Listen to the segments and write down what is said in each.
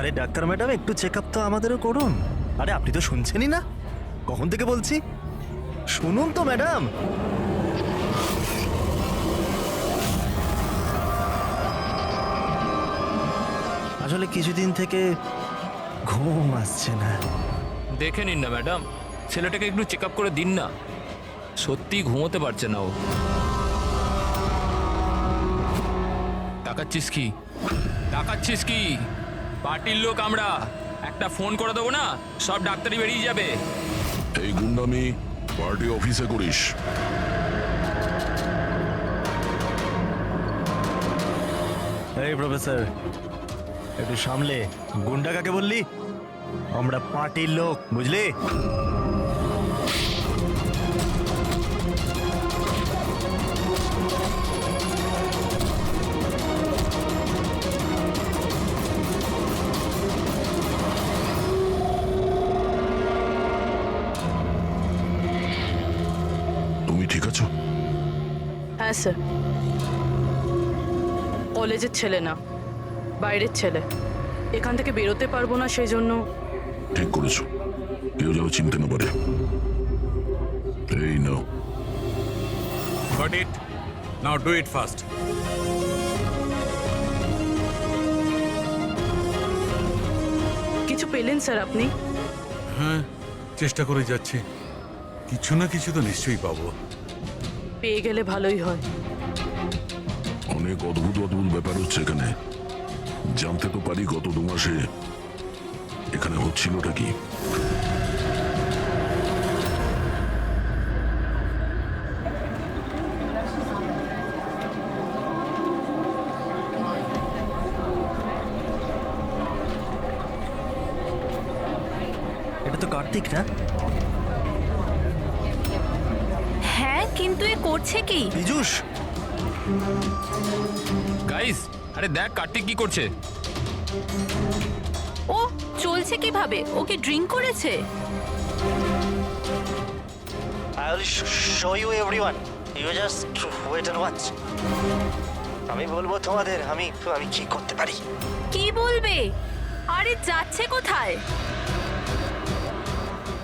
আরে doctor madam, একটু check up তো আমাদেরও করুন। আরে আপনি তো শুনছেনই না, কখন থেকে বলছি, শুনুন তো ম্যাডাম। আসলে কিছুদিন থেকে ঘুম আসছে না। দেখে নিন না ম্যাডাম, ছেলেটাকে একটু চেক আপ করে দিন না। সত্যি ঘুমোতে পারছে না ও। তাকাচ্ছিস কি, তাকাচ্ছিস কি? পার্টির লোক আমরা, একটা ফোন করে দেবো না, সব ডাক্তারি বেরিয়ে যাবে। এই গুন্ডামি পার্টি অফিসে করিস? এই প্রফেসর, একটু সামলে। গুন্ডা কাকে বললি? আমরা পার্টির লোক, বুঝলি? তুমি ঠিক আছো? হ্যাঁ স্যার, কলেজের ছেলে না, বাইরের ছেলে। এখান থেকে বেরোতে পারবো না, সেই জন্য। ঠিক করেছো, কেউ যেন চিনতে না পারে। এই নাও। Got it. Now do it fast. কিছু পেলেন স্যার আপনি? হ্যাঁ, চেষ্টা করে যাচ্ছি। কিছু না কিছু তো নিশ্চয়ই পাবো। পেয়ে গেলে ভালোই হয়। অনেক অদ্ভুত অদ্ভুত ব্যাপার হচ্ছে এখানে। জানতে তো পারি গত 2 মাসে এখানে হচ্ছিলটা কি। এটা তো কার্তিক না? হ্যাঁ, কিন্তু এ করছে কি? পীযূষ, গাইস, আরে দেখ কার্তিক কি করছে। ও চলছে কিভাবে? ও কি ড্রিঙ্ক করেছে? I will show you everyone. You just wait and watch. আমি বলবো তোমাদের আমি কি করতে পারি। কি বলবে? আরে যাচ্ছে কোথায়?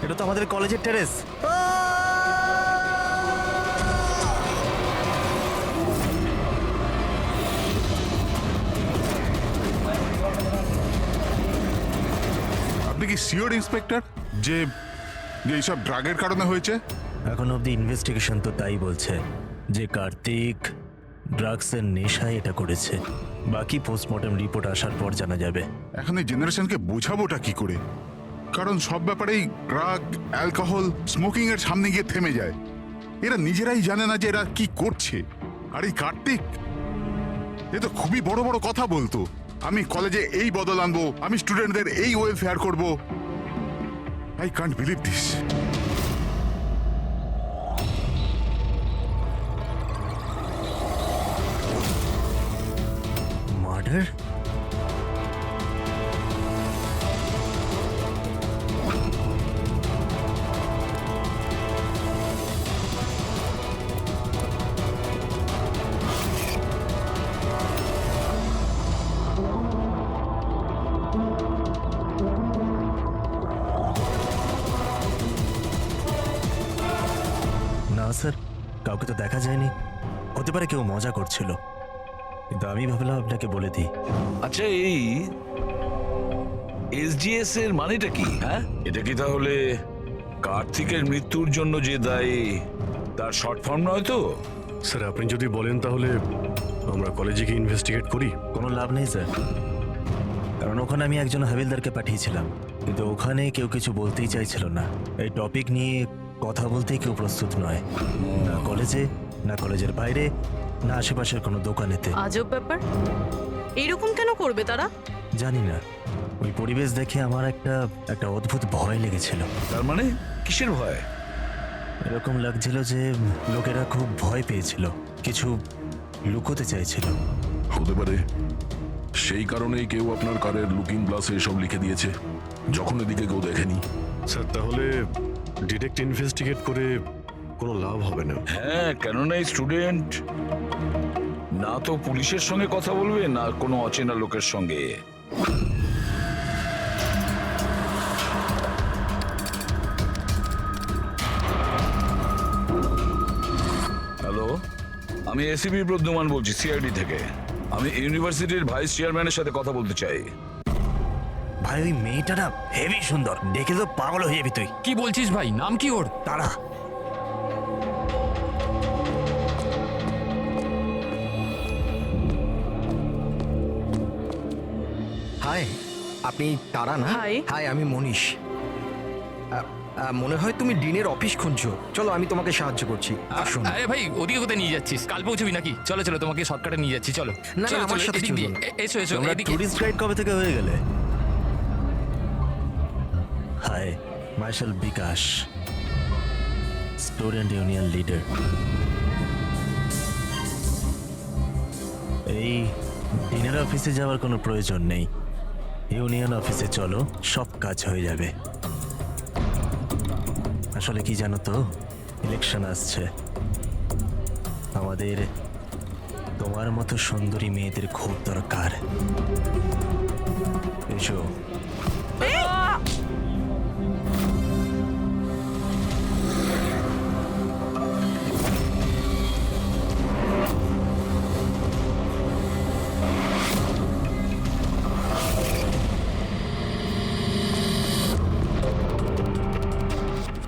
এটা তো আমাদের কলেজের টেরেস। আপনি কি সিওর ইন্সপেক্টর যে এইসব ড্রাগের কারণে হয়েছে? এখন অব্দি ইনভেস্টিগেশন তো তাই বলছে যে কার্তিক ড্রাগসের নেশায় এটা করেছে। বাকি পোস্টমর্টম রিপোর্ট আসার পর জানা যাবে। এখন এই জেনারেশনকে বোঝাবোটা কি করে? কারণ সব ব্যাপারেই ড্রাগ, অ্যালকোহল, স্মোকিং এর সামনে গিয়ে থেমে যায়। এরা নিজেরাই জানে না যে এরা কি করছে। আর এই কার্তিক, এ তো খুবই বড় বড় কথা বলতো। আমি কলেজে এই বদল আনবো, আমি স্টুডেন্টদের এই ওয়েলফেয়ার করব। I can't believe this. Murder? না স্যার, কাউকে তো দেখা যায়নি। হতে পারে কেউ মজা করছিল, কিন্তু আমি ভাবলাম আপনাকে বলে দিই। আচ্ছা, এই এসজিএস এর মানেটা কি? হ্যাঁ, এটা কি তাহলে কার্তিকের মৃত্যুর জন্য যে দায়ী তার শর্ট ফর্ম নয় তো? স্যার, আপনি যদি বলেন তাহলে আমরা কলেজে গিয়ে ইনভেস্টিগেট করি। কোনো লাভ নেই স্যার, কারণ ওখানে আমি একজন হাবিলদারকে পাঠিয়েছিলাম, কিন্তু ওখানে কেউ কিছু বলতেই চাইছিল না। এই টপিক নিয়ে কথা বলতেই কেউ প্রস্তুত নয়, না কলেজে, না কলেজের বাইরে, না আশেপাশের কোনো দোকানেতে। আজব ব্যাপার, এইরকম কেন করবে তারা? জানি না, ওই পরিবেশ দেখে আমার একটা অদ্ভুত ভয় লেগেছিল। তার মানে কিসের ভয়? এরকম লাগছিল যে লোকেরা খুব ভয় পেয়েছিল, কিছু লুকোতে চাইছিল। হতে পারে সেই কারণেই কেউ আপনার কারের লুকিং গ্লাসে এসব লিখে দিয়েছে, যখন এদিকে কেউ দেখেনি। স্যার, তাহলে ডিরেক্ট ইনভেস্টিগেট করে কোনো লাভ হবে না। হ্যাঁ, কেননা এই স্টুডেন্ট না তো পুলিশের সঙ্গে কথা বলবে, না কোনো অচেনা লোকের সঙ্গে। আমি এসিপি প্রদ্যুমান বলছি, সিআইডি থেকে। আমি ইউনিভার্সিটির ভাইস চেয়ারম্যানের সাথে কথা বলতে চাই। ভাই ওই মেয়েটা না হেভি সুন্দর, দেখে তো পাগল হয়ে যাবি তুই। কি বলছিস ভাই? নাম কি ওর? তারা হাই, আপনি তারা না? Hi. হাই, আমি মনীষ। মনে হয় তুমি ডিনের অফিস খুঁজছো। চলো আমি তোমাকে সাহায্য করছি, আসুন। আরে ভাই, ওদিকে কোথায় নিয়ে যাচ্ছিস? কাল পৌঁছবি নাকি? চলো চলো, তোমাকে শর্টকাটে নিয়ে যাচ্ছি, চলো। না, চলো, আমার চলো, সাথে এদিক দিয়ে। চলুন। এসো এসো, তোমরা এদিকে। টুরিস্ট গাইড কবে থেকে হয়ে গেলে? হাই, মার্শাল বিকাশ, স্টুডেন্ট ইউনিয়ন লিডার। এই ডিনের অফিসে যাওয়ার কোনো প্রয়োজন নেই, ইউনিয়ন অফিসে চলো, সব কাজ হয়ে যাবে। আসলে কি জানো তো, ইলেকশন আসছে, আমাদের তোমার মতো সুন্দরী মেয়েদের খুব দরকার। এসো।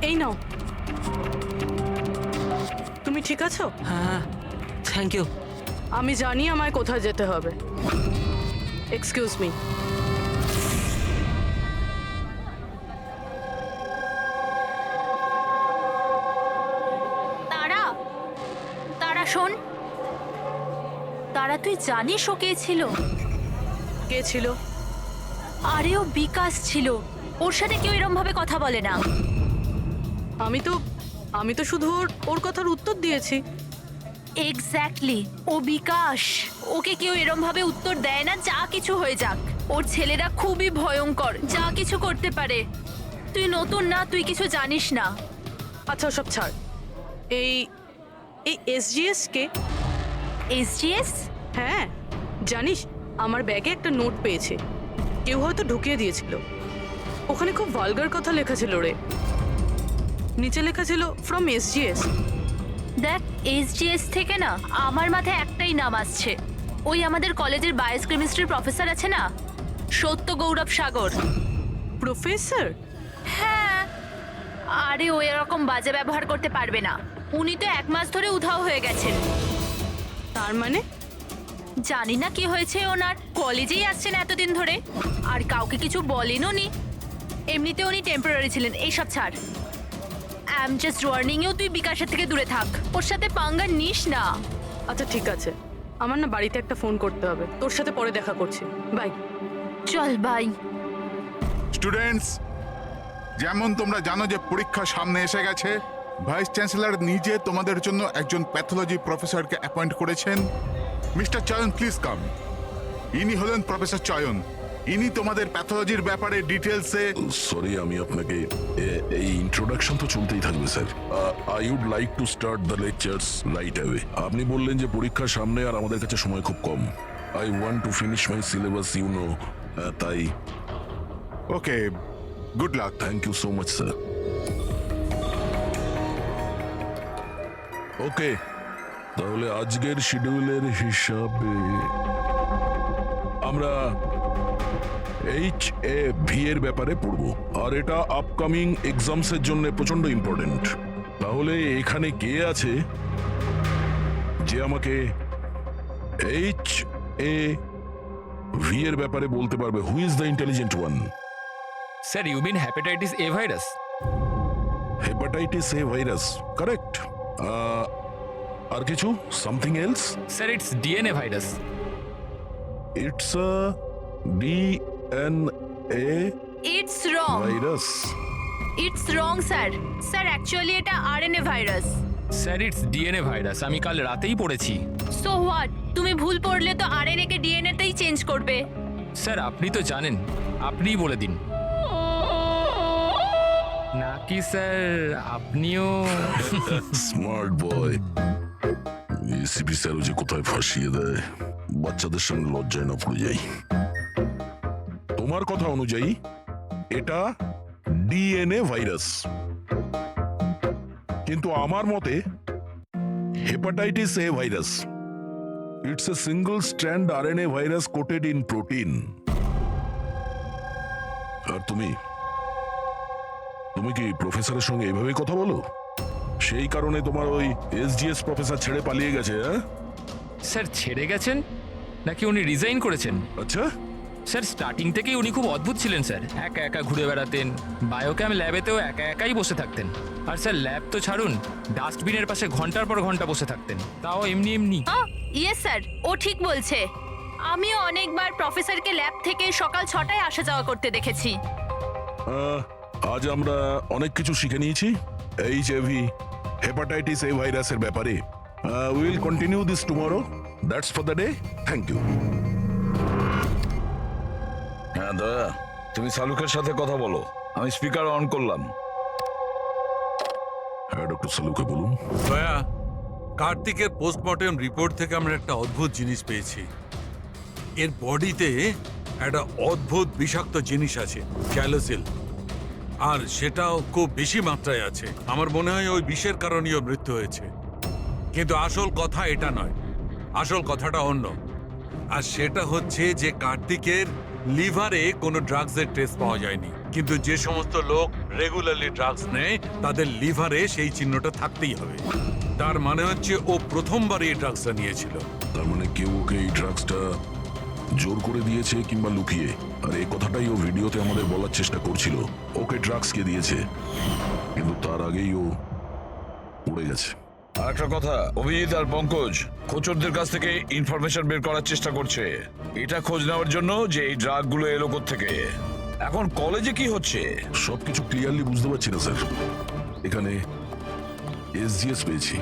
এই নাও। তুমি ঠিক আছো? হ্যাঁ, থ্যাংক ইউ। আমি জানি আমায় কোথায় যেতে হবে। Excuse me. তারা, তারা শোন। তারা, তুই জানিস ও কে ছিল? কে ছিল? আরে ও বিকাশ ছিল। ওর সাথে কেউ এরম ভাবে কথা বলে না। আমি তো শুধু ওর কথার উত্তর দিয়েছি। এক্স্যাক্টলি, ও বিকাশ। ওকে কেউ এরম ভাবে উত্তর দেয় না, যা কিছু হয়ে যাক। ওর ছেলেরা খুবই ভয়ঙ্কর, যা কিছু করতে পারে। তুই নতুন না, তুই কিছু জানিস না। আচ্ছা সব ছাড়। এই এসজিএস কে? এসজিএস? হ্যাঁ, জানিস আমার ব্যাগে একটা নোট পেয়েছে, কেউ হয়তো ঢুকিয়ে দিয়েছিল। ওখানে খুব ভালগার কথা লেখা ছিল রে। নিচে লেখা ছিল ফ্রম এসজিএস। দেখ, এসজিএস থেকে না আমার মাথায় একটাই নাম আসছে। ওই আমাদের কলেজের বায়োকেমিস্ট্রির প্রফেসর আছে না, সত্য গৌরব সাগর। প্রফেসর? হ্যাঁ, আরে ও এরকম বাজে ব্যবহার করতে পারবে না। উনি তো 1 মাস ধরে উধাও হয়ে গেছেন। তার মানে? জানি না কি হয়েছে ওনার, কলেজেই আসছেন এতদিন ধরে আর কাউকে কিছু বলেনও নি। এমনিতে উনি টেম্পোরারি ছিলেন। এইসব ছাড়, I am just warning you, তুই বিকাশের থেকে দূরে থাক, ওর সাথে পাঙ্গা নিস না। আচ্ছা ঠিক আছে, আমার না বাড়িতে একটা ফোন করতে হবে। তোর সাথে পরে দেখা করছি, বাই। চল বাই। স্টুডেন্টস, যেমন তোমরা জানো যে পরীক্ষা সামনে এসে গেছে, ভাইস চ্যান্সেলর নিজে তোমাদের জন্য একজন প্যাথোলজি প্রফেসরকে অ্যাপয়েন্ট করেছেন। মিস্টার চয়ন, প্লিজ কাম। ইনি হলেন প্রফেসর চয়ন। ইনি তোমাদের প্যাথোলজির ব্যাপারে ডিটেলসে। সরি, আমি আপনাকে এই ইন্ট্রোডাকশন তো চলতেই থাকবে sir. I would like to start the lectures right away. আপনি বললেন যে পরীক্ষার সামনে আর আমাদের কাছে সময় খুব কম। I want to finish my syllabus, you know, তাই। Okay, good luck. Thank you so much sir. Okay, তাহলে আজকের শিডিউলের হিসাবে আমরা HAV এর ব্যাপারে পড়ব, আর এটা আপকামিং এক্সামসের জন্য প্রচন্ড ইম্পর্টেন্ট। তাহলে এখানে কে আছে যে আমাকে HAV এর ব্যাপারে বলতে পারবে? Who is the intelligent one? Sir, you mean hepatitis A virus? Hepatitis A virus, correct. আর কিছু? Something else? Sir, it's DNA virus. It's a DNA it's wrong. Virus. It's wrong sir. Sir, actually এটা RNA virus. Sir, it's DNA virus, আমি কাল রাতেই পড়েছি। So what? তুমি ভুল পড়লে তো আরএনএ কে ডিএনএ তেই চেঞ্জ করবে। স্যার, আপনি তো জানেন, আপনিই বলে দিন। নাকি স্যার আপনিও? Smart boy. এসিপি স্যারও যে কোথায় ফাঁসিয়ে দেয়, বাচ্চাদের সঙ্গে লজ্জায় না পড়ে যাই। তোমার কথা অনুযায়ী এটা ডিএনএ ভাইরাস, কিন্তু আমার মতে hepatitis A virus. It's a single strand RNA virus coated in protein. আর তুমি কি প্রফেসরের সঙ্গে এইভাবে কথা বলো? সেই কারণে তোমার ওই এসজিএস প্রফেসর ছেড়ে পালিয়ে গেছে? হ্যাঁ স্যার ছেড়ে গেছেন নাকি উনি রিজাইন করেছেন? আচ্ছা, স্যার স্টার্টিং থেকেই উনি খুব অদ্ভুত ছিলেন স্যার। একা একা ঘুরে বেড়াতেন, বায়োক্যাম ল্যাবেতেও একা একাই বসে থাকতেন। আর স্যার ল্যাব তো ছাড়ুন, ডাস্টবিনের পাশে ঘন্টার পর ঘন্টা বসে থাকতেন, তাও এমনি এমনি। ইয়েস স্যার, ও ঠিক বলছে। আমিও অনেকবার প্রফেসরকে ল্যাব থেকে সকাল 6টায় আসা যাওয়া করতে দেখেছি। আজ আমরা অনেক কিছু শিখে নিয়েছি এইচআইভি হেপাটাইটিস এ ভাইরাসের ব্যাপারে। Will continue this tomorrow. That's for the day. Thank you. হ্যাঁ দাদা, তুমি সালুকের সাথে কথা বলো, আমি স্পিকার অন করলাম। হ্যাঁ ডক্টর সালুকে বলুন। দয়া, কার্তিকের পোস্টমর্টেম রিপোর্ট থেকে আমরা একটা অদ্ভুত জিনিস পেয়েছি। এর বডিতে একটা অদ্ভুত বিষাক্ত জিনিস আছে, ক্যালোসিল, আর সেটাও খুব বেশি মাত্রায় আছে। আমার মনে হয় ওই বিষের কারণেই ওর মৃত্যু হয়েছে। কিন্তু আসল কথা এটা নয়, আসল কথাটা অন্য। আর সেটা হচ্ছে যে কার্তিকের লিভারে কোনো ড্রাগসের টেস্ট পাওয়া যায়নি, কিন্তু যে সমস্ত লোক রেগুলারলি ড্রাগস নেয় তাদের লিভারে সেই চিহ্নটা থাকতেই হবে। তার মানে হচ্ছে ও প্রথমবার এই ড্রাগসটা নিয়েছিল। তার মানে কেউ ওকে এই ড্রাগসটা জোর করে দিয়েছে কিংবা লুকিয়ে। আর এই কথাটাই ও ভিডিওতে আমাদের বলার চেষ্টা করছিল, ওকে ড্রাগস কে দিয়েছে, কিন্তু তার আগেই ও উড়ে গেছে। আর একটা কথা, অভিজিৎ আর পঙ্কজ খোঁচরদের কাছ থেকে ইনফরমেশন বের করার চেষ্টা করছে, এটা খোঁজ নেওয়ার জন্য যে এই ড্রাগগুলো এলো থেকে। এখন কলেজে কি হচ্ছে সবকিছু ক্লিয়ারলি বুঝতে পারছি না স্যার। এখানে এসজিএস পেয়েছি।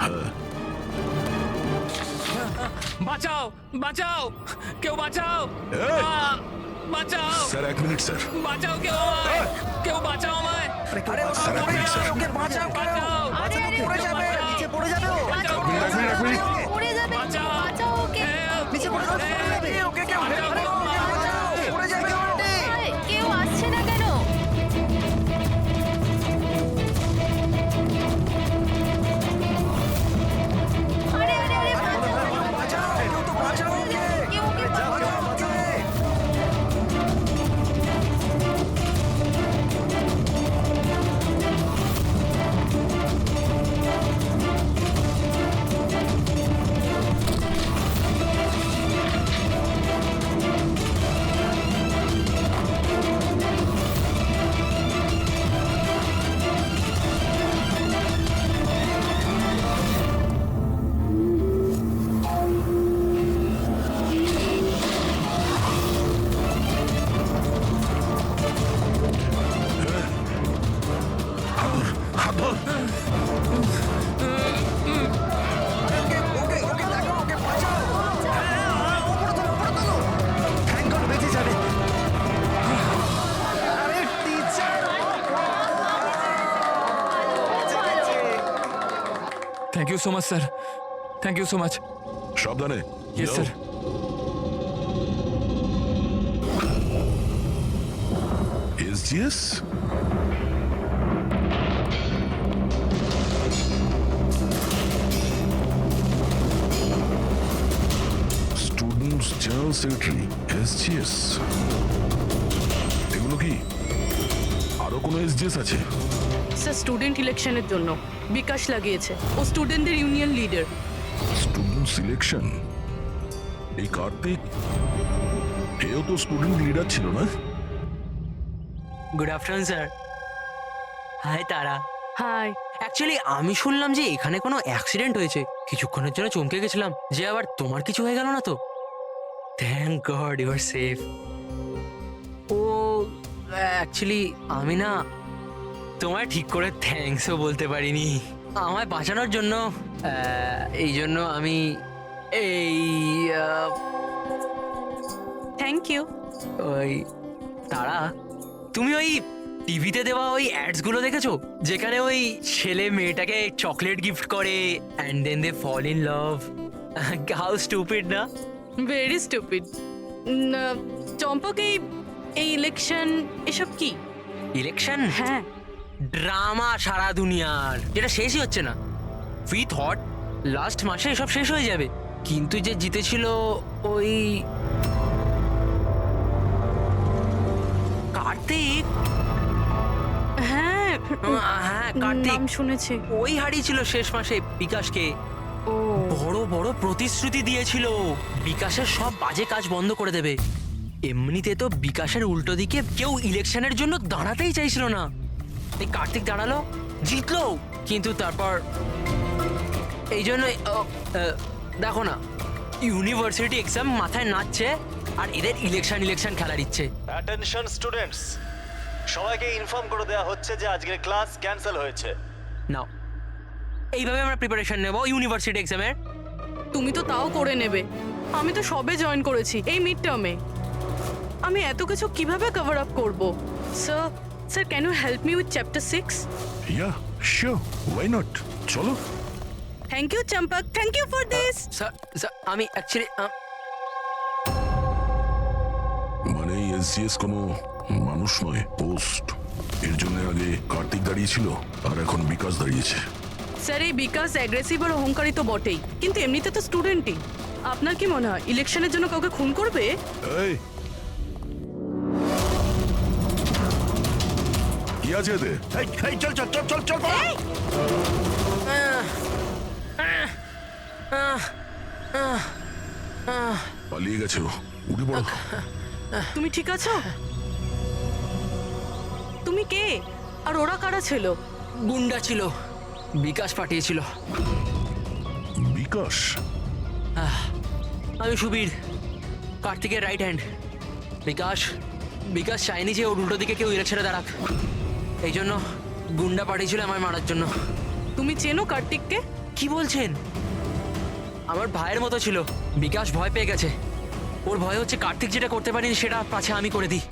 হ্যাঁ, বাঁচাও বাঁচাও, কেউ বাঁচাও, এই! বাঁচাও স্যার এক মিনিট স্যার। বাঁচাও, কেউ আমায়, কেউ বাঁচাও আমায়, স্যার এক মিনিট স্যার। বাঁচাও, আরে, আরে, পড়ে যাবে, নিচে পড়ে যাবে, এক মিনিট। পড়ে যাবে, বাঁচাও। বাঁচাও ওকে, নিচে পড়ে যাবে, ওকে কেউ পড়ে যাবে, কেউ আসছে না কেন? আরে আরে আরে, বাঁচাও, কেউ ওকে বাঁচাও। হাত ধর। Thank you so much sir, thank you so much. সাবধানে। Yes sir. SGS students general secretary, SGS. এগুলো কি আরো কোনো এসজিএস আছে? স্যার স্টুডেন্ট ইলেকশনের জন্য বিকাশ লাগিয়েছে। ও স্টুডেন্টদের ইউনিয়ন লিডার। Student selection? এই কার্তিক, এও তো স্টুডেন্ট লিডার ছিল না? Good afternoon sir. হাই তারা। হাই। অ্যাকচুয়ালি আমি শুনলাম যে এখানে কোনো অ্যাক্সিডেন্ট হয়েছে, কিছুক্ষণের জন্য চমকে গেছিলাম যে আবার তোমার কিছু হয়ে গেল না তো। Thank God you are safe. ও অ্যাকচুয়ালি আমি না তোমায় ঠিক করে থ্যাঙ্কসও বলতে পারিনি আমায় বাঁচানোর জন্য। এই জন্য আমি এই থ্যাংক ইউ। ওই তারা, তুমি ওই টিভিতে দেওয়া ওই অ্যাডস গুলো দেখেছো যেখানে ওই ছেলে মেয়েটাকে চকলেট গিফট করে and then they fall in love? How stupid না? Very stupid. চম্পক, এই ইলেকশন এসব কি? ইলেকশন? হ্যাঁ। ড্রামা সারা দুনিয়ার, যেটা শেষই হচ্ছে না। উই থট লাস্ট মাসে এসব শেষ হয়ে যাবে, কিন্তু যে জিতেছিল ওই কার্তিক। হ্যাঁ হ্যাঁ কার্তিক, নাম শুনেছি। ওই হারিয়েছিল শেষ মাসে বিকাশকে। ও বড় বড় প্রতিশ্রুতি দিয়েছিল বিকাশের সব বাজে কাজ বন্ধ করে দেবে। এমনিতে তো বিকাশের উল্টো দিকে কেউ ইলেকশনের জন্য দাঁড়াতেই চাইছিল না, এই কার্তিক দাঁড়ালো, জিতলো। কিন্তু তারপর এই জন্য দেখো না, ইউনিভার্সিটি এক্সাম মাথায় নাচছে আর এদের ইলেকশন খেলার ইচ্ছে। অ্যাটেনশন স্টুডেন্টস, সবাইকে ইনফর্ম করে দেওয়া হচ্ছে যে আজকের ক্লাস ক্যান্সেল হয়েছে। নাও, এইভাবে আমরা প্রিপারেশন নেব ইউনিভার্সিটি এক্সামের। তুমি তো তাও করে নেবে, আমি তো সবে জয়েন করেছি এই মিড টার্মে। আমি এত কিছু কিভাবে কভার আপ করব? Sir sir can you help me with chapter 6? Yeah sure, why not, চলো। Thank you Champak, thank you for this. Sir আমি অ্যাকচুয়ালি মানে এসজিএস কোনো মানুষ নয়, পোস্ট। এর জন্য আগে কার্তিক দাঁড়িয়েছিল আর এখন বিকাশ দাঁড়িয়েছে। স্যার এই বিকাশ অ্যাগ্রেসিভ আর অহংকারী তো বটেই, কিন্তু এমনিতে তো স্টুডেন্টই। আপনার কি মনে হয় ইলেকশনের জন্য কাউকে খুন করবে? এই কি আছে এতে? চল চল চল চল চল। পালিয়ে গেছে ও, উঠে পড়ো। তুমি ঠিক আছো? তুমি কে আর ওরা কারা ছিল? গুন্ডা ছিল, বিকাশ পাঠিয়েছিল। বিকাশ? আমি সুবীর, কার্তিকের রাইট হ্যান্ড। বিকাশ চায়নি যে ওর উল্টো দিকে কেউ ইলেকশনে দাঁড়াক, এই জন্য গুন্ডা পাঠিয়েছিল আমায় মারার জন্য। তুমি চেনো কার্তিককে? কি বলছেন? আমার ভাইয়ের মতো ছিল। বিকাশ ভয় পেয়ে গেছে, ওর ভয় হচ্ছে কার্তিক যেটা করতে পারিনি সেটা পাছে আমি করে দিই,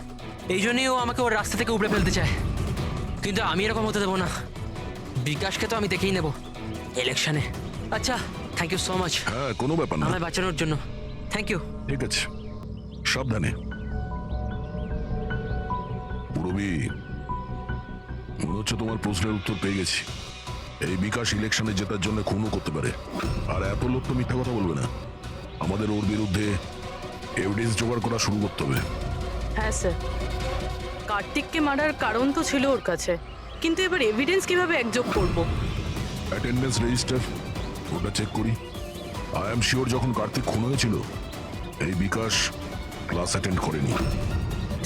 এই জন্যই ও আমাকে ওর রাস্তা থেকে উপড়ে ফেলতে চায়। কিন্তু আমি এরকম হতে দেবো না, বিকাশকে তো আমি দেখেই নেব ইলেকশনে। আচ্ছা, থ্যাংক ইউ সো মাচ হ্যাঁ, কোনো ব্যাপার না। আমায় বাঁচানোর জন্য, থ্যাংক ইউ। ঠিক আছে, সাবধানে। পুরবি, মনে হচ্ছে তোমার প্রশ্নের উত্তর পেয়ে গেছি। এই বিকাশ ইলেকশনে জেতার জন্য খুনও করতে পারে, আর এত লোক তো মিথ্যা কথা বলবে না। আমাদের ওর বিরুদ্ধে এভিডেন্স জোগাড় করা শুরু করতে হবে। হ্যাঁ স্যার, কার্তিককে মারার কারণ তো ছিল ওর কাছে, কিন্তু এবার এভিডেন্স কিভাবে একযোগ করব? অ্যাটেন্ডেন্স রেজিস্টার, ওটা চেক করি। আই এম শিওর যখন কার্তিক খুন হয়েছিল এই বিকাশ ক্লাস অ্যাটেন্ড করেনি।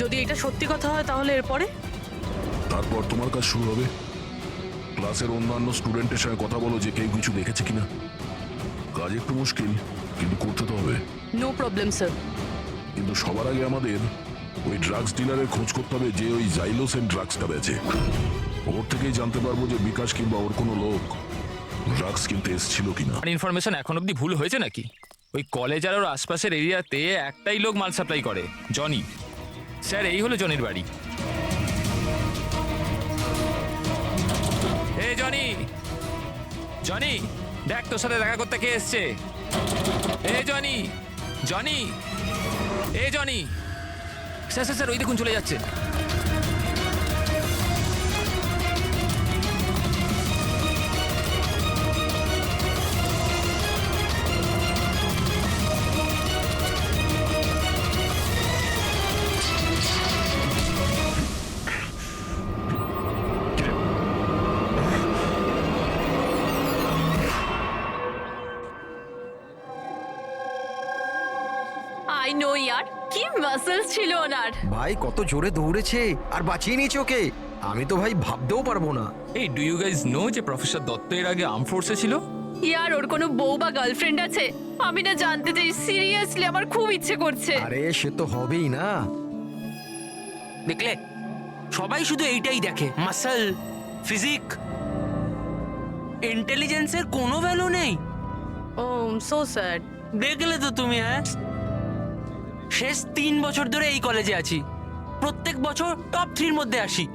যদি এটা সত্যি কথা হয় তাহলে এরপরে? তারপর তোমার কাজ শুরু হবে। ক্লাসের অন্যান্য স্টুডেন্টের সঙ্গে কথা বলো যে কেউ কিছু দেখেছে কিনা। কাজ একটু মুশকিল, কিন্তু করতে তো হবে। No problem sir. কিন্তু সবার আগে আমাদের ওই ড্রাগস ডিলারের খোঁজ করতে হবে যে ওই জাইলোসের ড্রাগসটা বেচে। ওর থেকেই জানতে পারবো যে বিকাশ কিংবা ওর কোনো লোক ড্রাগস কিনতে এসেছিল কিনা। আর ইনফরমেশন এখন অব্দি ভুল হয়েছে নাকি? ওই কলেজ আর ওর আশপাশের এরিয়াতে একটাই লোক মাল সাপ্লাই করে, জনি। স্যার এই হলো জনির বাড়ি। এ জনি, জনি দেখ তোর সাথে দেখা করতে কে এসছে। এ জনি, জনি, এ জনি। স্যার স্যার স্যার ওই দেখুন চলে যাচ্ছে। আই নো ইয়ার, কি মাসেলস ছিল ওনার। ভাই কত জোরে দৌড়েছে আর বাঁচিয়ে নিয়েছে ওকে, আমি তো ভাই ভাবতেও পারবো না। এই ডু ইউ গাইজ নো যে প্রফেসর দত্ত এর আগে আর্ম ফোর্সে ছিল? ইয়ার ওর কোনো বউ বা গার্লফ্রেন্ড আছে? আমি না জানতে চাই, সিরিয়াসলি আমার খুব ইচ্ছে করছে। আরে সে তো হবেই না। দেখলে, সবাই শুধু এইটাই দেখে, মাসল, ফিজিক, ইন্টেলিজেন্সের কোনো ভ্যালু নেই। ও সো স্যাড। দেখলে তো তুমি, হ্যাঁ শেষ 3 বছর ধরে এই কলেজে আছি, প্রত্যেক বছর টপ 3 এর মধ্যে আসি,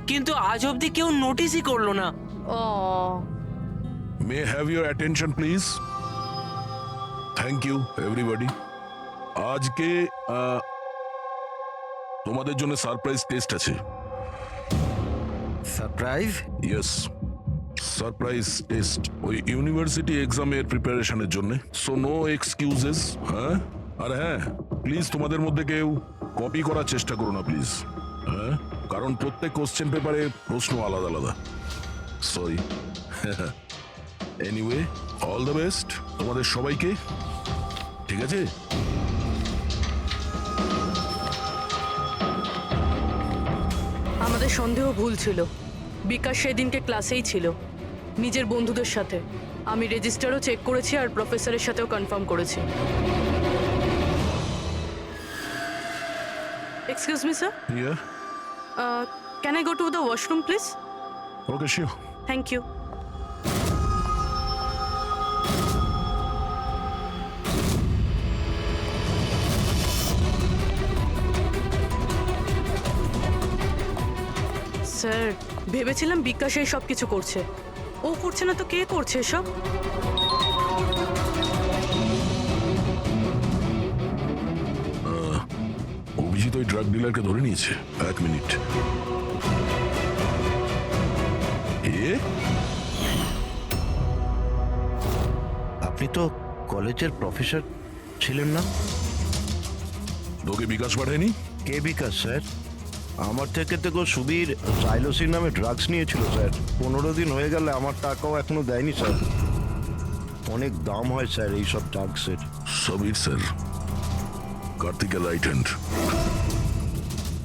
কিন্তু আজ অবধি কেউ নোটিসই করলো না। Oh may have your attention please. Thank you everybody. আজকে তোমাদের জন্য সারপ্রাইজ টেস্ট আছে। সারপ্রাইজ? ইয়েস, সারপ্রাইজ টেস্ট ওই ইউনিভার্সিটি এক্সামের প্রিপারেশনের জন্য, সো নো এক্সকিউজেস। হ্যাঁ, আর হ্যাঁ, প্লিজ তোমাদের মধ্যে কেউ কপি করার চেষ্টা করো না প্লিজ। হ্যাঁ, কারণ প্রত্যেক কোশ্চেন পেপারে প্রশ্ন আলাদা আলাদা। Sorry. Anyway, all the best তোমাদের সবাইকে, ঠিক আছে? আমাদের সন্দেহ ভুল ছিল। বিকাশ সেদিনকে ক্লাসেই ছিল নিজের বন্ধুদের সাথে। আমি রেজিস্টারও চেক করেছি আর প্রফেসরের সাথেও কনফার্ম করেছি। Excuse me sir, Yeah, can I go to the washroom please? okay, sure. Thank you. Sir, ভেবেছিলাম বিকাশ এই সব কিছু করছে। ও করছে না তো কে করছে এসব? অভিজিৎ ওই ড্রাগ ডিলারকে ধরে নিয়েছে। এক মিনিট। আপনি তো কলেজের প্রফেসর ছিলেন না? তোকে বিকাশ পাঠায়নি? কে বিকাশ স্যার? আমার থেকে সুবীর সাইলোসিন নামে ড্রাগস নিয়েছিল স্যার। 15 দিন হয়ে গেলে আমার টাকাও এখনো দেয়নি স্যার। অনেক দাম হয় স্যার এইসব ড্রাগসের। সবির স্যার, কার্তিকের right hand.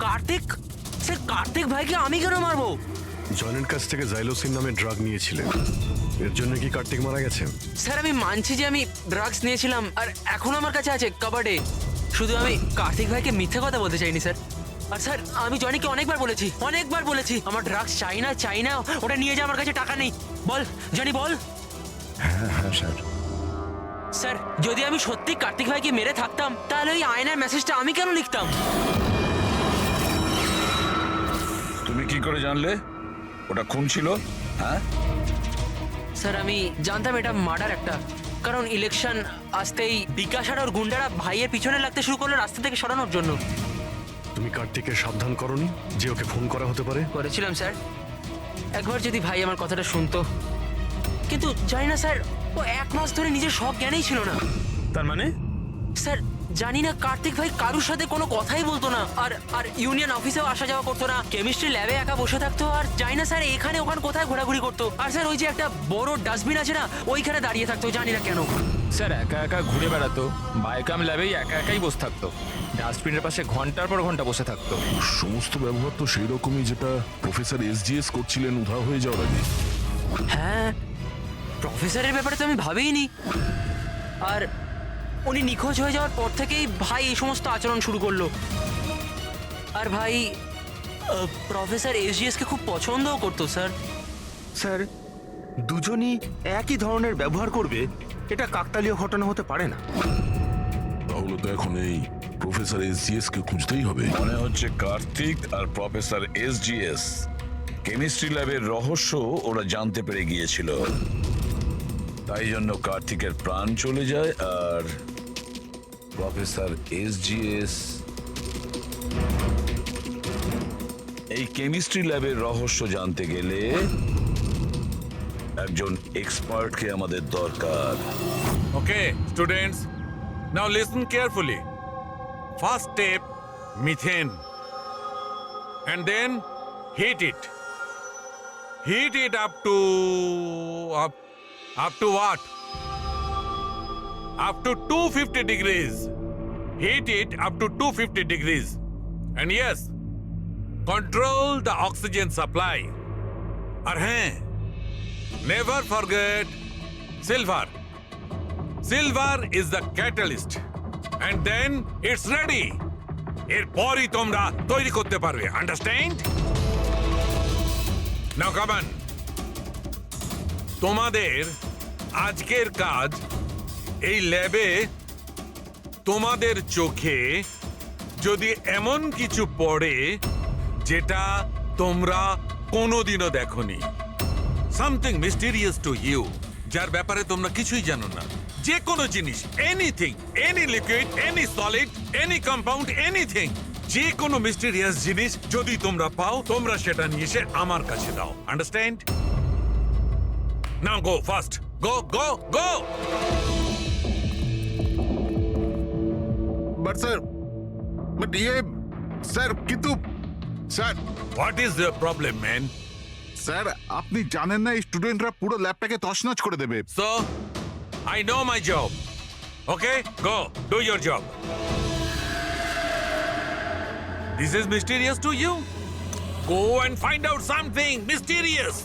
Kartik? Sir, Kartik ভাইকে আমি কেন মারবো? জয়নের কাছ থেকে জাইলোসিন নামে ড্রাগ নিয়েছিলেন, এর জন্য কি কার্তিক মারা গেছে? স্যার, আমি মানছি যে আমি ড্রাগস নিয়েছিলাম আর এখন আমার কাছে আছে কাবার্ডে। শুধু আমি কার্তিক ভাইকে মিথ্যে কথা বলতে চাইনি স্যার। আর স্যার, আমি জয়নিকে অনেকবার বলেছি আমার ড্রাগস চাই না, ওটা নিয়ে যা, আমার কাছে টাকা নেই। বল জনি, বল। হ্যাঁ হ্যাঁ স্যার। স্যার, যদি আমি সত্যি কার্তিক ভাইকে মেরে থাকতাম তাহলে ওই আয়নার মেসেজটা আমি কেন লিখতাম? তুমি কি করে জানলে ওটা খুন ছিল? হ্যাঁ, স্যার, আমি জানতাম এটা মার্ডার একটা, কারণ ইলেকশন আসতেই বিকাশ আর ওর গুন্ডারা ভাইয়ের পিছনে লাগতে শুরু করলো রাস্তা থেকে সরানোর জন্য। তুমি কার্তিককে সাবধান করনি যে ওকে ফোন করা হতে পারে? করেছিলাম স্যার, একবার যদি ভাই আমার কথাটা শুনতো, কিন্তু জানি না স্যার, ও 1 মাস ধরে নিজের সব জ্ঞানেই ছিল না। তার মানে? স্যার, জানি না, কার্তিক ভাই কারুর সাথে কোনো কথাই বলতো না, আর ইউনিয়ন অফিসেও আসা যাওয়া করতো না, কেমিস্ট্রি ল্যাবে একা বসে থাকতো, আর জানি না স্যার এখানে ওখানে কোথায় ঘোরাঘুরি করতো। আর স্যার, ওই যে একটা বড় ডাস্টবিন আছে না, ওইখানে দাঁড়িয়ে থাকতো, জানি না কেন। স্যার একা একা ঘুরে বেড়াতো, বায়োকাম ল্যাবেই একা একাই বসে থাকতো, ডাস্টবিনের পাশে ঘন্টার পর ঘন্টা বসে থাকতো। সমস্ত ব্যবহার তো সেই রকমই যেটা প্রফেসর SGS করছিলেন উধাও হয়ে যাওয়ার আগে। হ্যাঁ, প্রফেসরের ব্যাপারে তো আমি ভাবিনি। আর উনি নিখোঁজ হয়ে যাওয়ার পর থেকেই ভাই এই সমস্ত আচরণ শুরু করলো। আর ভাই প্রফেসর SGS কে খুব পছন্দও করতো স্যার। স্যার, দুজনই একই ধরনের ব্যবহার করবে এটা কাকতালীয় ঘটনা হতে পারে না। তাহলে তো এখন এই প্রফেসর SGS কে খুঁজতেই হবে। মনে হচ্ছে কার্তিক আর প্রফেসর SGS কেমিস্ট্রি ল্যাবের রহস্য ওরা জানতে পেরে গিয়েছিল, তাই জন্য কার্তিকের প্রাণ চলে যায় আর প্রফেসর SGS এই কেমিস্ট্রি ল্যাবের রহস্য জানতে গেলে একজন এক্সপার্টকে আমাদের দরকার। Okay, students, now listen carefully. First step, methane. And then heat it. Heat it up to what? Up to 250 degrees. Heat it up to 250 degrees. And yes, control the oxygen supply. And hey, never forget silver. Silver is the catalyst. And then it's ready. এরপরই তোমরা তৈরি করতে পারবে, understand? Now come on. তোমাদের আজকের কাজ এই ল্যাবে তোমাদের চোখে যদি এমন কিছু পড়ে যেটা তোমরা কোনোদিনও দেখোনি, সামথিং মিস্টিরিয়াস টু ইউ, যার ব্যাপারে তোমরা কিছুই জানো না, যে কোনো জিনিস, anything, any liquid, any solid, any compound, anything, যে কোনো মিস্টিরিয়াস জিনিস যদি তোমরা পাও, তোমরা সেটা নিয়ে এসে আমার কাছে দাও, understand? Now go fast, go go go. But sir, but sir কিন্তু sir what is the problem man? Sir আপনি জানেন না এই স্টুডেন্টরা পুরো ল্যাবটাকে তছনছ করে দেবে। So, I know my job. Okay, go, do your job. This is mysterious to you? Go and find out something mysterious.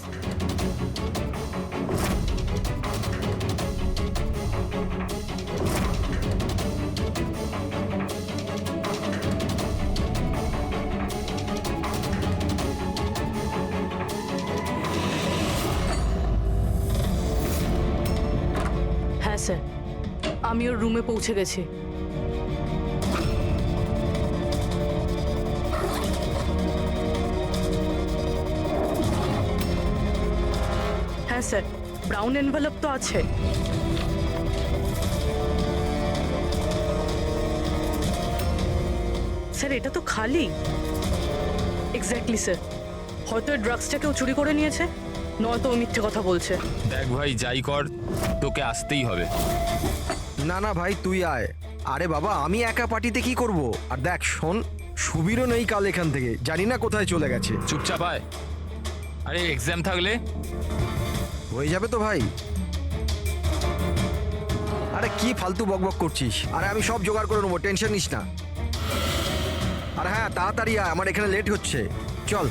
হ্যাঁ স্যার, আমি ওর রুমে পৌঁছে গেছি। হ্যাঁ স্যার, ব্রাউন এনভেলপ তো আছে। স্যার এটা তো খালি। এক্স্যাক্টলি স্যার, হয়তো এই ড্রাগসটা কেউ চুরি করে নিয়েছে, নয়তো ও মিথ্যে কথা বলছে। দেখ ভাই, যাই কর তোকে আসতেই হবে। না না ভাই তুই আয়। আরে বাবা আমি একা পার্টিতে কি করব? আর দেখ শোন, সুবীরও নেই কাল এখান থেকে, জানি না কোথায় চলে গেছে। চুপচাপ আয়। আরে এক্সাম থাকলে হয়ে যাবে তো ভাই। আরে কি ফালতু বকবক করছিস? আরে আমি সব জোগাড় করে নেবো, টেনশন নিস না। আর হ্যাঁ তাড়াতাড়ি আয়, আমার এখানে লেট হচ্ছে। চল।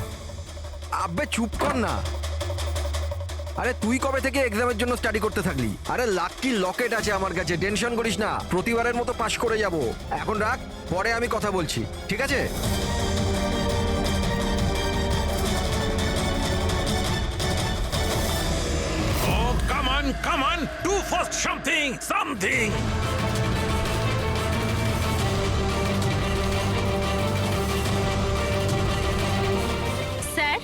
আব্বে চুপ কর না। আরে তুই কবে থেকে এক্সামের জন্য স্টাডি করতে থাকলি? আরে লাকি লকেট আছে আমার কাছে, টেনশন করিস না, প্রতিবারের মতো পাশ করে যাব। এখন রাখ, পরে আমি কথা বলছি, ঠিক আছে? Oh, come on, do first something. Sir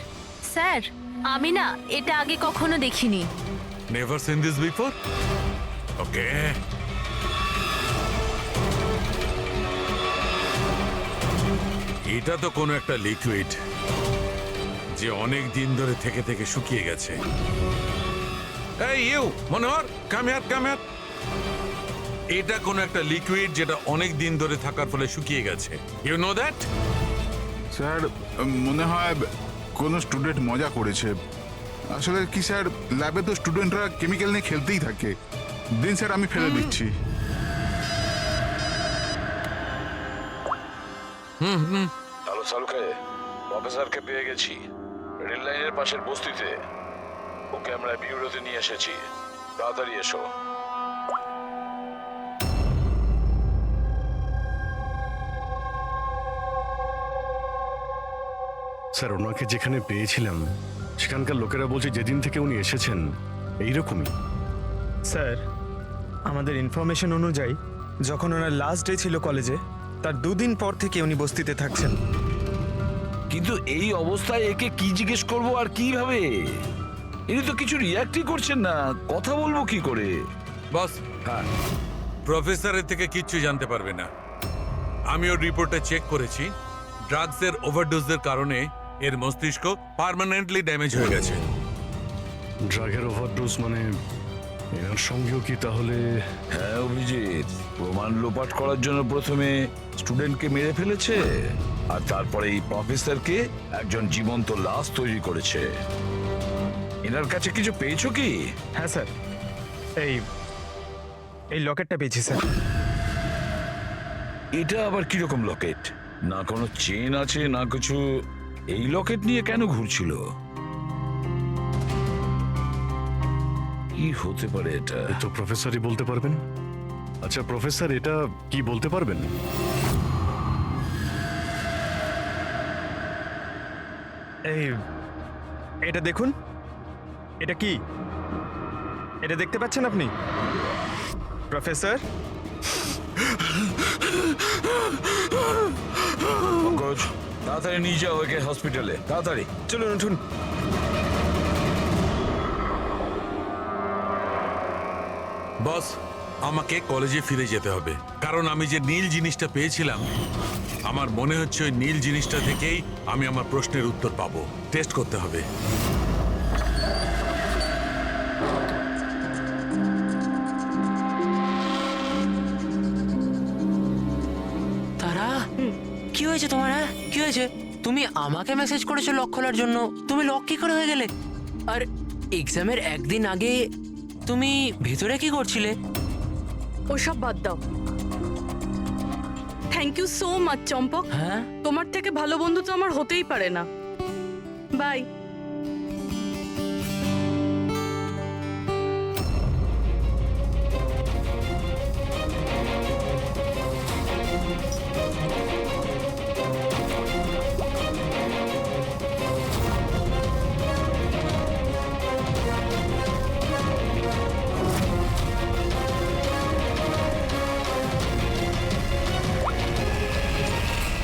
sir, আমি না এটা আগে কখনো দেখিনি। Never seen this before? Okay. এটা তো কোনো একটা লিকুইড যে অনেক দিন ধরে থেকে থেকে শুকিয়ে গেছে। এই ইউ মনোহর, কাম হিয়ার। এটা কোনো একটা লিকুইড যেটা অনেক দিন ধরে থাকার ফলে শুকিয়ে গেছে। You know that? স্যার মনে হয় কোনো স্টুডেন্ট মজা করেছে। আসলে কি স্যার, ল্যাবে তো স্টুডেন্টরা কেমিক্যাল নিয়ে খেলতেই থাকে। দিন স্যার আমি ফেলে দিচ্ছি। হ্যালো সালুকে, প্রফেসরকে পেয়ে গেছি রেল লাইনের পাশের বস্তিতে। ওকে আমরা বিউরোতে নিয়ে এসেছি, তাড়াতাড়ি এসো। স্যার ওনাকে যেখানে পেয়েছিলাম সেখানকার লোকেরা বলছে যেদিন থেকে উনি এসেছেন এইরকমই। স্যার আমাদের ইনফরমেশন অনুযায়ী যখন ওনার লাস্ট ডে ছিল কলেজে, তার 2 দিন পর থেকে উনি বস্তিতে থাকছেন। কিন্তু এই অবস্থায় একে কি জিজ্ঞেস করবো আর কিভাবে? ইনি তো কিছু রিয়াক্টই করছেন না, কথা বলবো কি করে? বস, হ্যাঁ, প্রফেসরের থেকে কিচ্ছু জানতে পারবে না। আমি ওর রিপোর্টে চেক করেছি, ড্রাগসের ওভারডোজের কারণে এর মস্তিষ্ক পার্মানেন্টলি ড্যামেজ হয়ে গেছে। ড্রাগের ওভারডোজ মানে এনার সঙ্গেও কি তাহলে? হ্যাঁ অভিজিৎ, প্রমাণ লোপাট করার জন্য প্রথমে স্টুডেন্টকে মেরে ফেলেছে, আর তারপরে এই প্রফেসরকে একজন জীবন্ত লাশ তৈরি করেছে। এনার কাছে কিছু পেয়েছো কি? হ্যাঁ স্যার, এই লকেটটা পেয়েছি স্যার। এটা আবার কিরকম লকেট? না কোনো চেন আছে না কিছু। এই লকেট নিয়ে কেন ঘুরছিল? কি হতে পারে এটা? এ তো প্রফেসরই বলতে পারবেন। আচ্ছা প্রফেসর, এটা কি বলতে পারবেন? এটা দেখুন, এটা কি? এটা দেখতে পাচ্ছেন আপনি প্রফেসর? পঙ্কজ, তাড়াতাড়ি নিয়ে যাও ওকে হসপিটালে, তাড়াতাড়ি। চলুন উঠুন। বস, আমাকে কলেজে ফিরে যেতে হবে, কারণ আমি যে নীল জিনিসটা পেয়েছিলাম, আমার মনে হচ্ছে ওই নীল জিনিসটা থেকেই আমি আমার প্রশ্নের উত্তর পাবো। টেস্ট করতে হবে। হয়েছে তোমার? হ্যাঁ, কি হয়েছে? তুমি আমাকে মেসেজ করেছো লক খোলার জন্য, তুমি লক কি করে হয়ে গেলে? আর এক্সামের একদিন আগে তুমি ভিতরে কি করছিলে? ওসব বাদ দাও। থ্যাংক ইউ সো মাচ চম্পক। হ্যাঁ, তোমার থেকে ভালো বন্ধু তো আমার হতেই পারে না। বাই।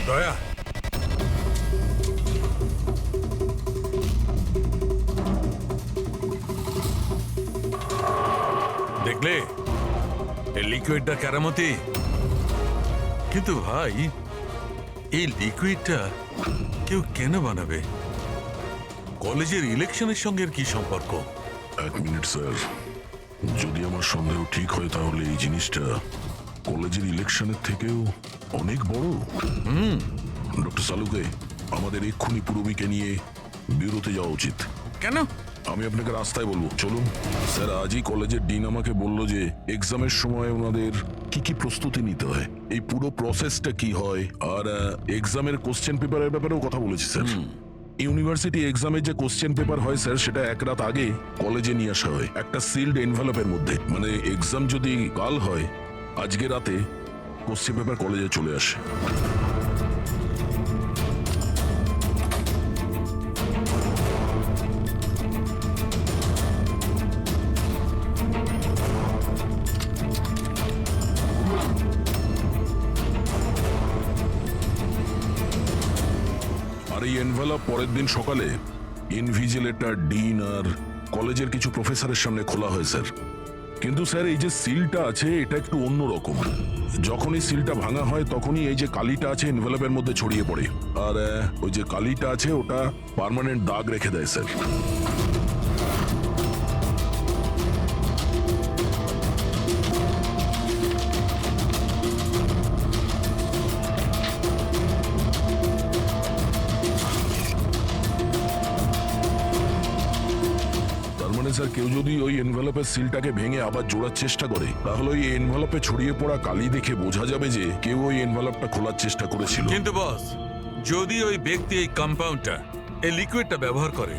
দয়া, দেখলে এই লিকুইডটা কেরামতি? কিন্তু ভাই, এই লিকুইডটা কেউ কেন বানাবে? কলেজের ইলেকশনের সঙ্গে এর কি সম্পর্ক? এক মিনিট স্যার, যদি আমার সন্দেহ ঠিক হয় তাহলে এই জিনিসটা কলেজের ইলেকশনের থেকেও অনেক বড়। ডক্টর সালুকে, আমাদের এক্ষুনি পুরবিকে নিয়ে বিরতে যাওয়া উচিত। কেন? আমি আপনাকে রাস্তায় বলবো, চলুন। স্যার, আজই কলেজের ডিন আমাকে বলল যে এক্সামের সময় ওনাদের কি কি প্রস্তুতি নিতে হয়, এই পুরো প্রসেসটা কি হয়, আর এক্সামের কোশ্চেন পেপারের ব্যাপারেও কথা বলেছি স্যার। ইউনিভার্সিটি এক্সামের যে কোশ্চেন পেপার হয় স্যার, সেটা এক রাত আগে কলেজে নিয়ে আসা হয় একটা সিল্ড এনভেলপের মধ্যে। মানে এক্সাম যদি কাল হয়, আজকে রাতে কোশ্চেন পেপার কলেজে চলে আসে। আর এই এনভেলপ পরের দিন সকালে ইনভিজিলেটর, ডিন আর কলেজের কিছু প্রফেসরের সামনে খোলা হয় স্যার। কিন্তু স্যার, এই যে সিলটা আছে এটা একটু অন্যরকম। যখনই সিলটা ভাঙা হয় তখনই এই যে কালিটা আছে এনভেলপের মধ্যে ছড়িয়ে পড়ে, আর ওই যে কালিটা আছে ওটা পার্মানেন্ট দাগ রেখে দেয় স্যার। স্যার, কেউ যদি ওই এনভেলপের সিলটাকে ভেঙে আবার জোড়ার চেষ্টা করে, তাহলে ওই এনভেলপে ছড়িয়ে পড়া কালি দেখে বোঝা যাবে যে কেউ ওই এনভেলপটা খোলার চেষ্টা করেছিল। কিন্তু বস, যদি ওই ব্যক্তি এই কম্পাউন্ডটা, এই লিকুইডটা ব্যবহার করে,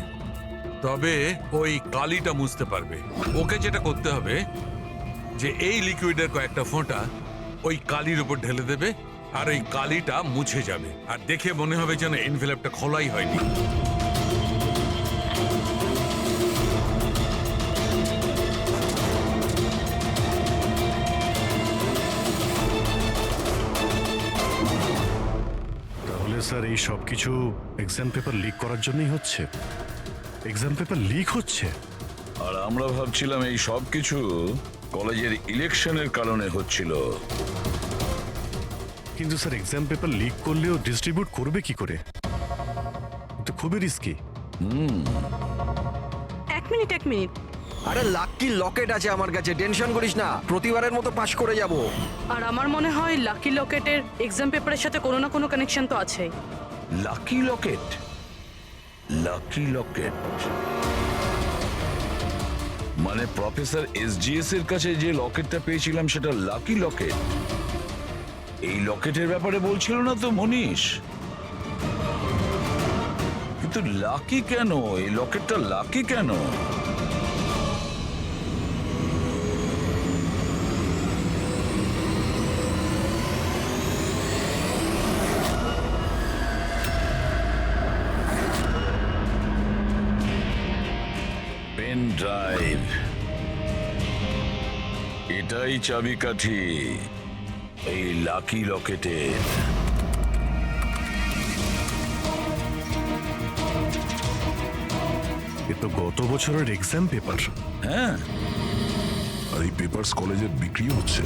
তবে ওই কালিটা মুছতে পারবে। ওকে যেটা করতে হবে যে এই লিকুইডের কয়েকটা ফোঁটা ওই কালির উপর ঢেলে দেবে, আর ওই কালিটা মুছে যাবে, আর দেখে মনে হবে যেন এনভেলপটা খোলাই হয়নি। স্যার, এই সব কিছু এক্সাম পেপার লিক করার জন্যই হচ্ছে? এক্সাম পেপার লিক হচ্ছে? আর আমরা ভাবছিলাম এই সব কিছু কলেজের ইলেকশনের কারণে হচ্ছিল। কিন্তু স্যার, এক্সাম পেপার লিক করলেও ডিস্ট্রিবিউট করবে কি করে? তো খুবই রিস্কি। এক মিনিট। আরে লাকি লকেট আছে আমার কাছে, টেনশন করিস না, প্রতিবারের মতো পাশ করে যাব। আর আমার মনে হয় লাকি লকেটের এক্সাম পেপারের সাথে কোনো না কোনো কানেকশন তো আছেই। লাকি লকেট? লাকি লকেট মানে প্রফেসর এসজিএস এর কাছে যে লকেটটা পেয়েছিলাম সেটা লাকি লকেট? এই লকেটের ব্যাপারে বলছিল না তো মনীষ? কিন্তু লাকি কেন? এই লকেটটা লাকি কেন? পেন ড্রাইভ, এটাই চাবিকাঠি এই লাকি লকেটের। এ তো গত বছরের এক্সাম পেপার। হ্যাঁ, আর এই পেপারস কলেজে বিক্রি হচ্ছে।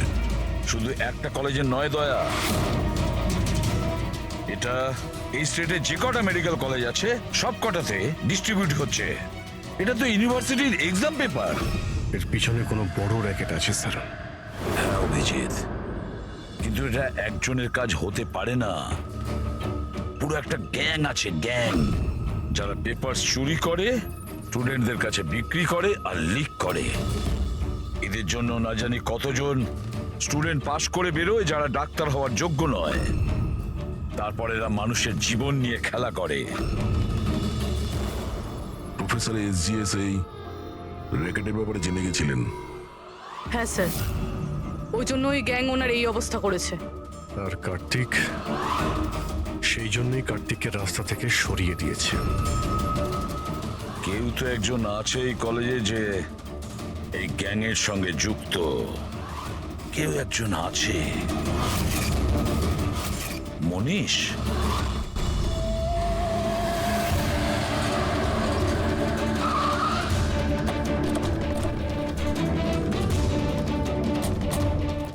শুধু একটা কলেজের নয় দয়া, এটা এই স্টেটে যে কটা মেডিকেল কলেজ আছে সব কটাতে ডিস্ট্রিবিউট হচ্ছে। এটা তো ইউনিভার্সিটির এক্সাম পেপার। এর পিছনে কোনো বড় র্যাকেট আছে স্যার। হ্যাঁ অভিজিৎ, কিন্তু এটা একজনের কাজ হতে পারে না। পুরো একটা গ্যাং আছে, গ্যাং, যারা পেপার চুরি করে, স্টুডেন্টদের কাছে বিক্রি করে আর লিক করে। এদের জন্য না জানি কতজন স্টুডেন্ট পাশ করে বেরোয় যারা ডাক্তার হওয়ার যোগ্য নয়। তারপর এরা মানুষের জীবন নিয়ে খেলা করে। প্রফেসর এসজিএস এই র্যাকেটের ব্যাপারে জেনে গেছিলেন? হ্যাঁ স্যার, ওই জন্য ওই গ্যাং ওনার এই অবস্থা করেছে। আর কার্তিক, সেই জন্যই কার্তিককে রাস্তা থেকে সরিয়ে দিয়েছে। কেউ তো একজন আছে এই কলেজে যে এই গ্যাংয়ের সঙ্গে যুক্ত। কেউ একজন আছে। মনীষ?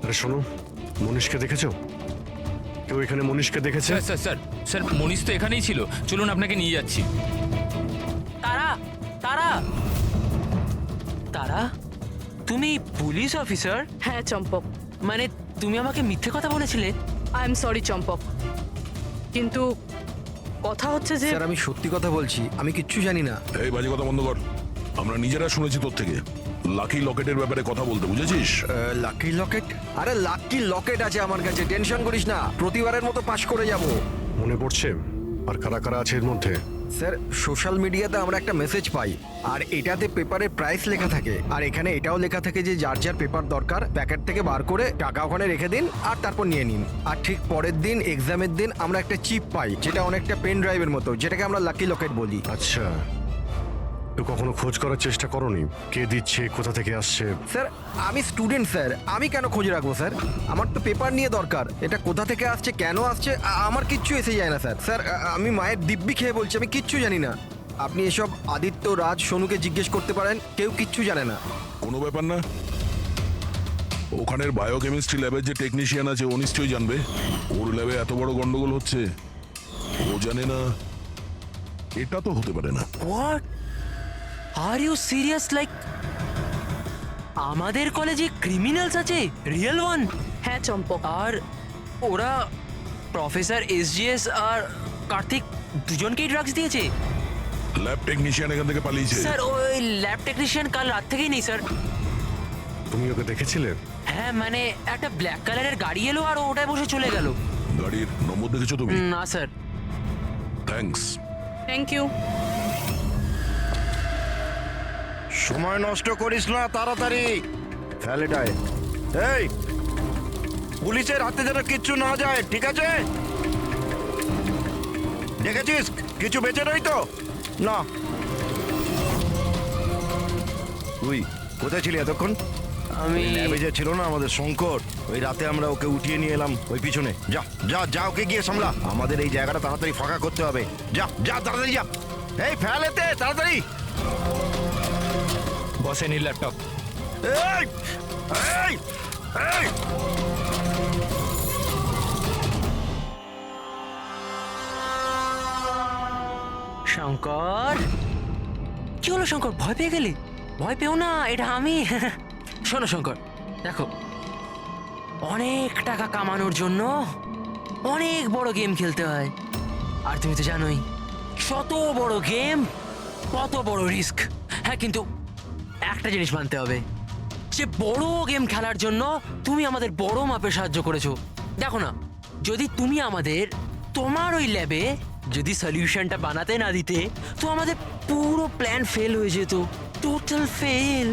আরে শোনো, মনীষকে দেখেছো? কেউ এখানে মনীষকে দেখেছে? স্যার স্যার স্যার স্যার মনীষ তো এখানেই ছিল, চলুন আপনাকে নিয়ে যাচ্ছি। তারা তারা তারা তুমি পুলিশ অফিসার? হ্যাঁ চম্পক, মানে তুমি আমাকে মিথ্যে কথা বলেছিলে? আই এম সরি চম্পক, কিন্তু কথা হচ্ছে যে স্যার আমি সত্যি কথা বলছি, আমি কিচ্ছু জানি না। এই বাজে কথা বন্ধ কর। আমরা নিজেরা শুনেছি তোর থেকে লাকি লকেটের ব্যাপারে কথা বলতে, বুঝেছিস? লাকি লকেট? আরে লাকি লকেট আছে আমার কাছে, টেনশন করিস না, প্রতিবারের মতো পাশ করে যাব। মনে পড়ছে? আর কারা কারা আছে এর মধ্যে? স্যার সোশ্যাল মিডিয়াতে আমরা একটা মেসেজ পাই, আর এটাতে পেপারের প্রাইস লেখা থাকে, আর এখানে এটাও লেখা থাকে যে যার যার পেপার দরকার প্যাকেট থেকে বার করে টাকা ওখানে রেখে দিন আর তারপর নিয়ে নিন। আর ঠিক পরের দিন এক্সামের দিন আমরা একটা চিপ পাই, যেটা অনেকটা পেন ড্রাইভের মতো, যেটাকে আমরা লাকি লকেট বলি। আচ্ছা, তো কখনো খোঁজ করার চেষ্টা করোনি কে দিচ্ছে, কোথা থেকে আসছে? স্যার আমি স্টুডেন্ট স্যার, আমি কেন খোঁজ রাখবো স্যার? আমার তো পেপার নিয়ে দরকার, এটা কোথা থেকে আসছে কেন আসছে আমার কিচ্ছু এসে যায় না স্যার। স্যার আমি মায়ের দিব্যি খেয়ে বলছি, আমি কিচ্ছু জানি না। আপনি এসব আদিত্য, রাজ, সোনুকে জিজ্ঞেস করতে পারেন, কেউ কিচ্ছু জানে না। কোনো ব্যাপার না। ওখানের বায়োকেমিস্ট্রি ল্যাবের যে টেকনিশিয়ান আছে ও নিশ্চয়ই জানবে। ওর ল্যাবে এত বড় গন্ডগোল হচ্ছে, ও জানে না? এটা তো হতে পারে না। What are you serious? Like আমাদের কলেজে ক্রিমিনালস আছে, রিয়েল ওয়ান? হ্যাঁ চম্পক, আর ওরা প্রফেসর এসজিএস আর কার্তিক দুজনকেই ড্রাগস দিয়েছে? ল্যাব টেকনিশিয়ান এখান থেকে পালিয়েছে। স্যার ওই ল্যাব টেকনিশিয়ান কাল রাত থেকেই নেই স্যার। তুমি ওকে দেখেছিলে? হ্যাঁ মানে একটা ব্ল্যাক কালারের গাড়ি এলো আর ওটায় বসে চলে গেল। গাড়ির নম্বর দেখেছো তুমি? না স্যার। থ্যাঙ্কস। Thank you. সময় নষ্ট করিস না, তাড়াতাড়ি ফ্যালেটায়। এই পুলিশের হাতে যেন কিচ্ছু না যায়, ঠিক আছে? দেখেছিস কিছু বেঁচে রই তো না? তুই কোথায় ছিলি এতক্ষণ? আমি ল্যাবে যে ছিল না আমাদের শঙ্কর, ওই রাতে আমরা ওকে উঠিয়ে নিয়ে এলাম ওই পিছনে। যা যা যা, ওকে গিয়ে সামলা, আমাদের এই জায়গাটা তাড়াতাড়ি ফাঁকা করতে হবে। যা যা তাড়াতাড়ি যা, এই ফেলেতে তাড়াতাড়ি। বসেন এই ল্যাপটপ। এই এই এই শঙ্কর, কি হলো শঙ্কর, ভয় পেয়ে গেলি? ভয় পেও না, এটা আমি। শোনো শঙ্কর, দেখো অনেক টাকা কামানোর জন্য অনেক বড় গেম খেলতে হয়, আর তুমি তো জানোই যত বড় গেম কত বড় রিস্ক। হ্যাঁ কিন্তু একটা জিনিস মানতে হবে, যে বড় গেম খেলার জন্য তুমি আমাদের বড় মাপে সাহায্য করেছো। দেখো না, যদি তুমি আমাদের তোমার ওই ল্যাবে যদি সলিউশনটা বানাতে না দিতে তো আমাদের পুরো প্ল্যান ফেল হয়ে যেত, total fail.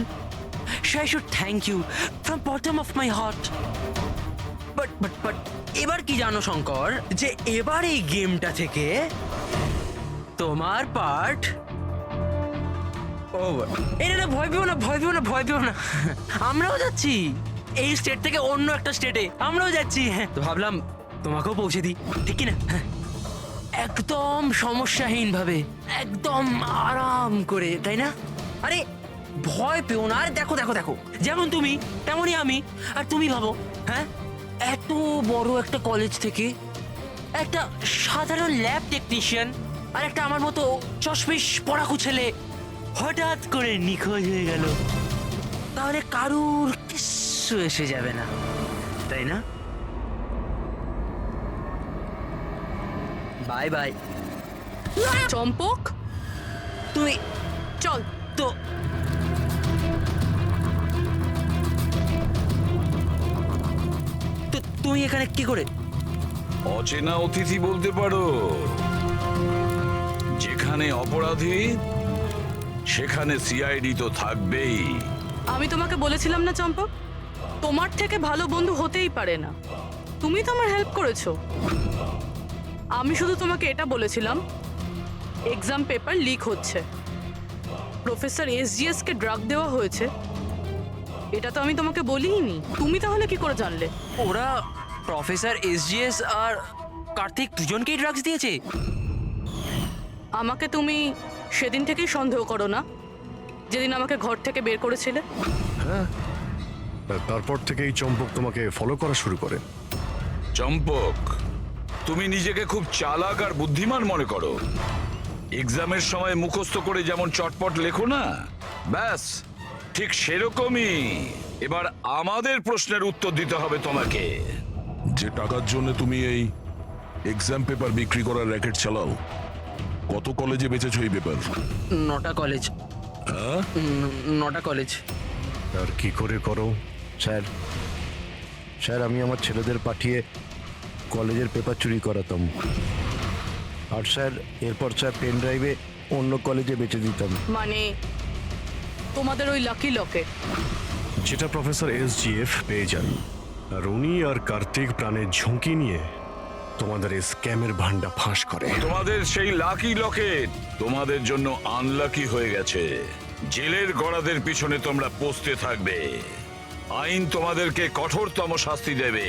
So I should thank you from bottom of my heart. But এবার কি জানো শঙ্কর, যে এবার এই গেমটা থেকে তোমার পার্ট ওভার। এটা ভয় পেও না, ভয় পেও না, ভয় পেও না, আমরাও যাচ্ছি এই স্টেট থেকে অন্য একটা স্টেটে, আমরাও যাচ্ছি। হ্যাঁ তো ভাবলাম তোমাকেও পৌঁছে দিই, ঠিক কি না? হ্যাঁ, একদম সমস্যাহীন ভাবে, একদম আরাম করে, তাই না? আরে ভয় পেও না। আরে দেখো দেখো দেখো, যেমন তুমি তেমনই আমি। আর তুমি ভাবো, হ্যাঁ এত বড় একটা কলেজ থেকে একটা সাধারণ ল্যাব টেকনিশিয়ান আর একটা আমার মতো চশমিশ পড়াকু ছেলে হঠাৎ করে নিখোঁজ হয়ে গেল, তাহলে কারুর কিচ্ছু এসে যাবে না, তাই না? Bye bye. চম্পক, তুই চল। তো তুমি এখানে কি করে? অচেনা অতিথি বলতে পারো। যেখানে অপরাধী সেখানে সিআইডি তো থাকবেই। আমি তোমাকে বলেছিলাম না চম্পক, তোমার থেকে ভালো বন্ধু হতেই পারে না। তুমি তো আমার হেল্প করেছো। আমি শুধু তোমাকে এটা বলেছিলাম এক্সাম পেপার লিক হচ্ছে, প্রফেসর এসজিএস কে ড্রাগ দেওয়া হয়েছে। এটা তো আমি তোমাকে বলিনি। তুমি তাহলে কি করে জানলে? ওরা প্রফেসর এসজিএস আর কার্তিক দুজনকেই ড্রাগস দিয়েছে? আমাকে তুমি সেদিন থেকেই সন্দেহ করো না, যেদিন আমাকে ঘর থেকে বের করেছিলে? তারপর থেকেই চম্পক তোমাকে ফলো করা শুরু করে। চম্পক, তুমি নিজেকে খুব চালাক আর বুদ্ধিমান মনে করো। এক্সামের সময় মুখস্থ করে যেমন চটপট লেখো না, ব্যাস ঠিক সেরকমই এবার আমাদের প্রশ্নের উত্তর দিতে হবে তোমাকে। যে টাকার জন্য তুমি এই এক্সাম পেপার বিক্রি করার র্যাকেট চালাও, কত কলেজে বেচেছো এই পেপার? 9টা কলেজ। হ্যাঁ, 9টা কলেজ। আর কি করে করো? স্যার, স্যার আমি আমার ছেলেদের পাঠিয়ে কলেজের পেপার চুরি করাতাম। আর স্যার এরপর স্যার পেন ড্রাইভে অন্য কলেজে বেচে দিতাম। মানে তোমাদের ওই লাকি লকেট? যেটা প্রফেসর এসজিএফ পেয়ে যান, আর উনি আর কার্তিক প্রাণের ঝুঁকি নিয়ে তোমাদের এই স্ক্যামের ভান্ডা ফাঁস করে। তোমাদের সেই লাকি লকেট তোমাদের জন্য আনলাকি হয়ে গেছে। জেলের গড়াদের পিছনে তোমরা পৌঁছতে থাকবে। আইন তোমাদেরকে কঠোরতম শাস্তি দেবে।